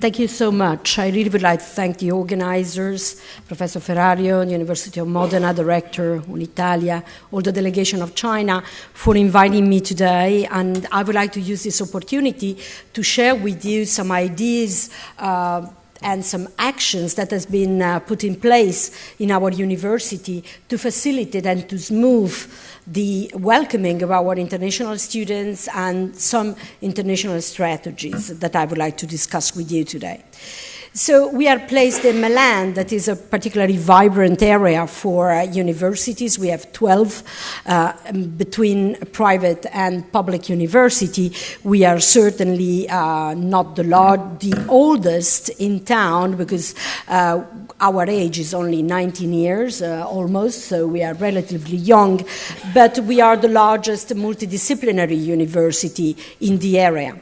Thank you so much. I really would like to thank the organizers, Professor Ferrario, the University of Modena, Director, Unitalia, all the delegation of China, for inviting me today. And I would like to use this opportunity to share with you some ideas and some actions that has been put in place in our university to facilitate and to smooth the welcoming of our international students and some international strategies that I would like to discuss with you today. So we are placed in Milan, that is a particularly vibrant area for universities. We have 12 between private and public university. We are certainly not the oldest in town because our age is only 19 years almost, so we are relatively young, but we are the largest multidisciplinary university in the area.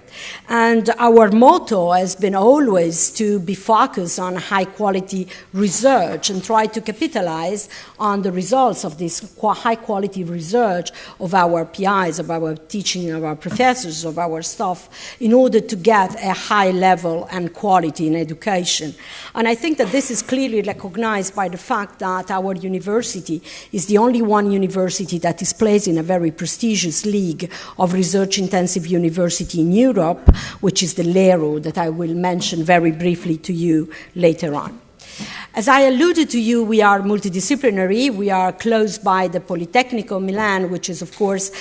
And our motto has been always to be focused on high-quality research and try to capitalize on the results of this high-quality research of our PIs, of our teaching, of our professors, of our staff, in order to get a high level and quality in education. And I think that this is clearly recognized by the fact that our university is the only one university that is placed in a very prestigious league of research-intensive university in Europe, which is the LERO, that I will mention very briefly to you later on. As I alluded to you, we are multidisciplinary. We are close by the Politecnico Milan, which is, of course,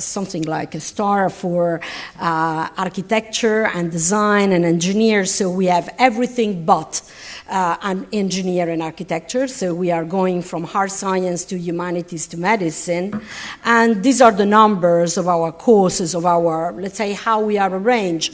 something like a star for architecture and design and engineers. So we have everything but an engineer and architecture. So we are going from hard science to humanities to medicine. And these are the numbers of our courses, of our, let's say, how we are arranged.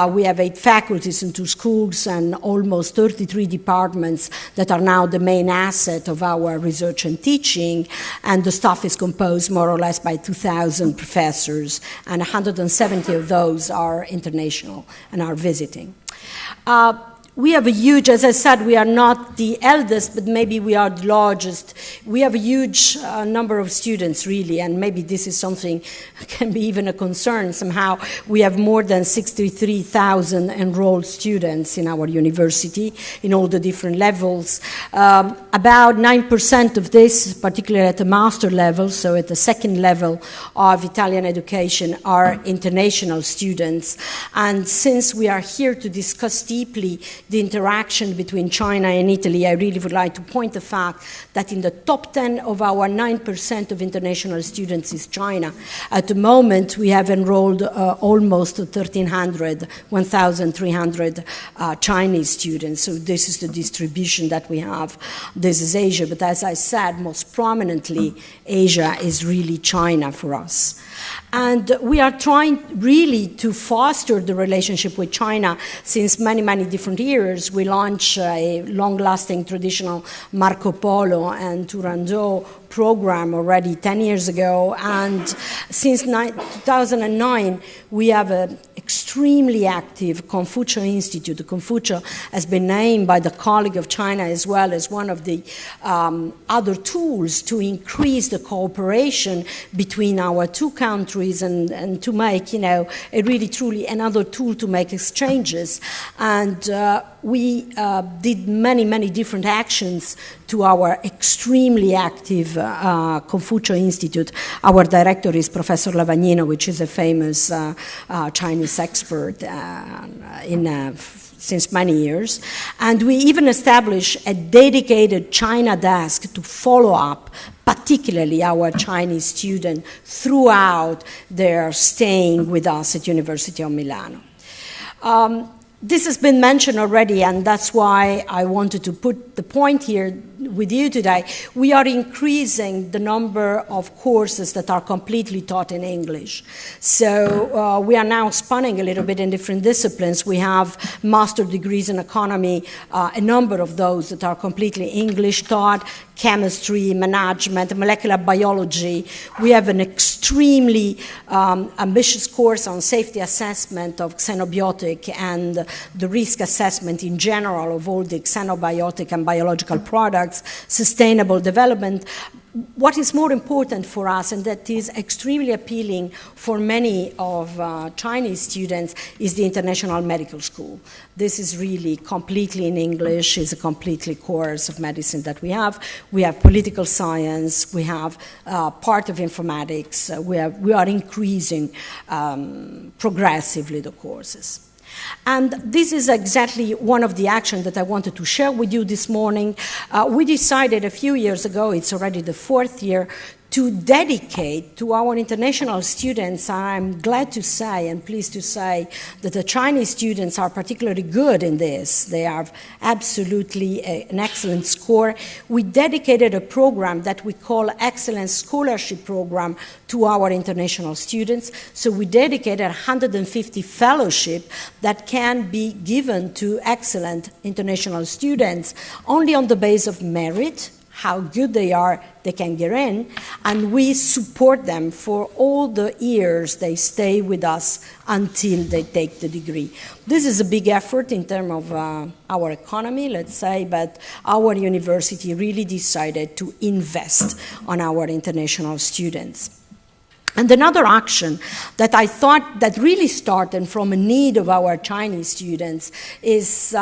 We have 8 faculties and 2 schools and almost 33 departments that are now the main asset of our research and teaching. And the staff is composed more or less by 2,000 professors, and 170 of those are international and are visiting. We have a huge, as I said, we are not the eldest, but maybe we are the largest. We have a huge number of students, really, and maybe this is something can be even a concern somehow. We have more than 63,000 enrolled students in our university in all the different levels. About 9% of this, particularly at the master level, so at the second level of Italian education, are international students. And since we are here to discuss deeply the interaction between China and Italy, I really would like to point the fact that in the top 10 of our 9% of international students is China. At the moment, we have enrolled almost 1,300 Chinese students. So this is the distribution that we have. This is Asia, but as I said, most prominently, Asia is really China for us. And we are trying really to foster the relationship with China since many, many different years. We launched a long-lasting traditional Marco Polo and Turandot program already 10 years ago. And since 2009, we have an extremely active Confucius Institute. The Confucius has been named by the colleague of China as well as one of the other tools to increase the cooperation between our two countries and to make, a really truly another tool to make exchanges. And we did many, many different actions to our extremely active Confucius Institute. Our director is Professor Lavagnino, which is a famous Chinese expert since many years. And we even established a dedicated China desk to follow up particularly our Chinese students throughout their staying with us at University of Milan. This has been mentioned already, and that's why I wanted to put the point here with you today. We are increasing the number of courses that are completely taught in English. So we are now spanning a little bit in different disciplines. We have master degrees in economy, a number of those that are completely English taught, chemistry, management, molecular biology. We have an extremely ambitious course on safety assessment of xenobiotic and the risk assessment in general of all the xenobiotic and biological products, sustainable development. what is more important for us, and that is extremely appealing for many of Chinese students, is the International Medical School. This is really completely in English, is a completely course of medicine that we have. We have political science, we have part of informatics, we are increasing progressively the courses. And this is exactly one of the actions that I wanted to share with you this morning. We decided a few years ago, it's already the 4th year, to dedicate to our international students. I'm glad to say and pleased to say that the Chinese students are particularly good in this. They have absolutely an excellent score. We dedicated a program that we call Excellence Scholarship Program to our international students. So we dedicated 150 fellowships that can be given to excellent international students only on the basis of merit, how good they are, they can get in, and we support them for all the years they stay with us until they take the degree. This is a big effort in terms of our economy, let's say, but our university really decided to invest on our international students. And another action that I thought that really started from a need of our Chinese students is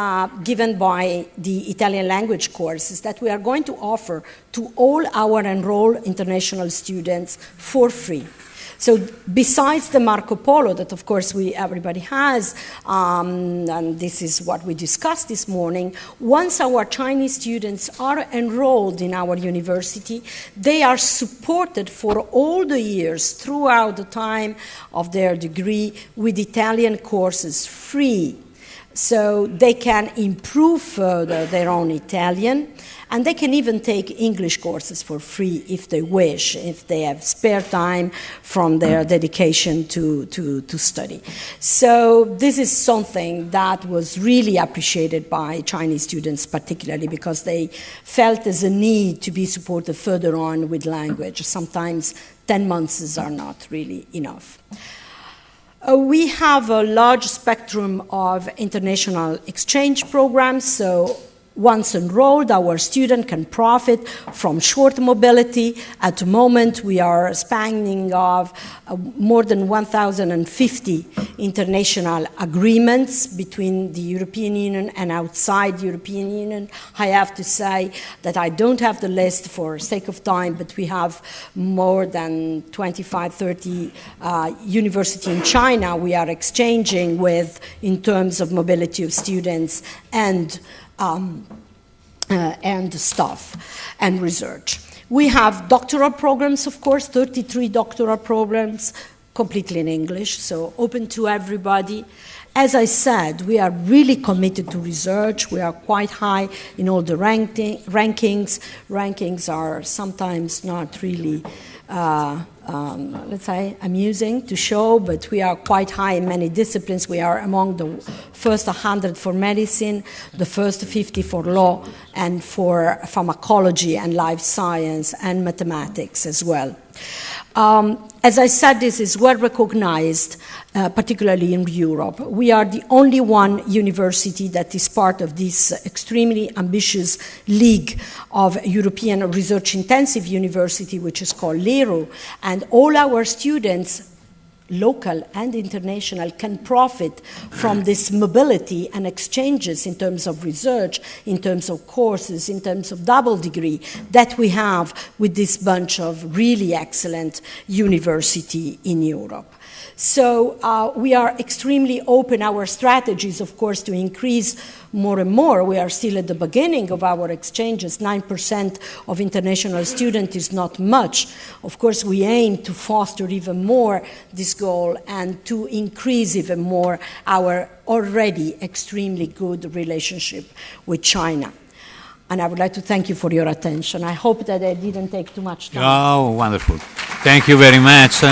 given by the Italian language courses that we are going to offer to all our enrolled international students for free. So besides the Marco Polo that, of course, everybody has, and this is what we discussed this morning, once our Chinese students are enrolled in our university, they are supported for all the years throughout the time of their degree with Italian courses free. So they can improve further their own Italian, and they can even take English courses for free if they wish, if they have spare time from their dedication to study. So this is something that was really appreciated by Chinese students particularly because they felt there's a need to be supported further on with language. Sometimes 10 months are not really enough. We have a large spectrum of international exchange programs, so once enrolled, our student can profit from short mobility. At the moment, we are spanning of more than 1,050 international agreements between the European Union and outside the European Union. I have to say that I don't have the list for sake of time, but we have more than 25, 30 universities in China we are exchanging with in terms of mobility of students and staff and research. We have doctoral programs, of course, 33 doctoral programs, completely in English, so open to everybody. As I said, we are really committed to research. We are quite high in all the rankings. Rankings are sometimes not really let's say, amusing to show, but we are quite high in many disciplines. We are among the first 100 for medicine, the first 50 for law, and for pharmacology and life science and mathematics as well. As I said, this is well recognized, particularly in Europe. We are the only one university that is part of this extremely ambitious league of European research-intensive university, which is called LERU, and all our students, local and international, can profit from this mobility and exchanges in terms of research, in terms of courses, in terms of double degree that we have with this bunch of really excellent university in Europe. So we are extremely open. Our strategies, of course, to increase more and more. We are still at the beginning of our exchanges. 9% of international students is not much. Of course, we aim to foster even more this goal and to increase even more our already extremely good relationship with China. And I would like to thank you for your attention. I hope that I didn't take too much time. Oh, wonderful. Thank you very much.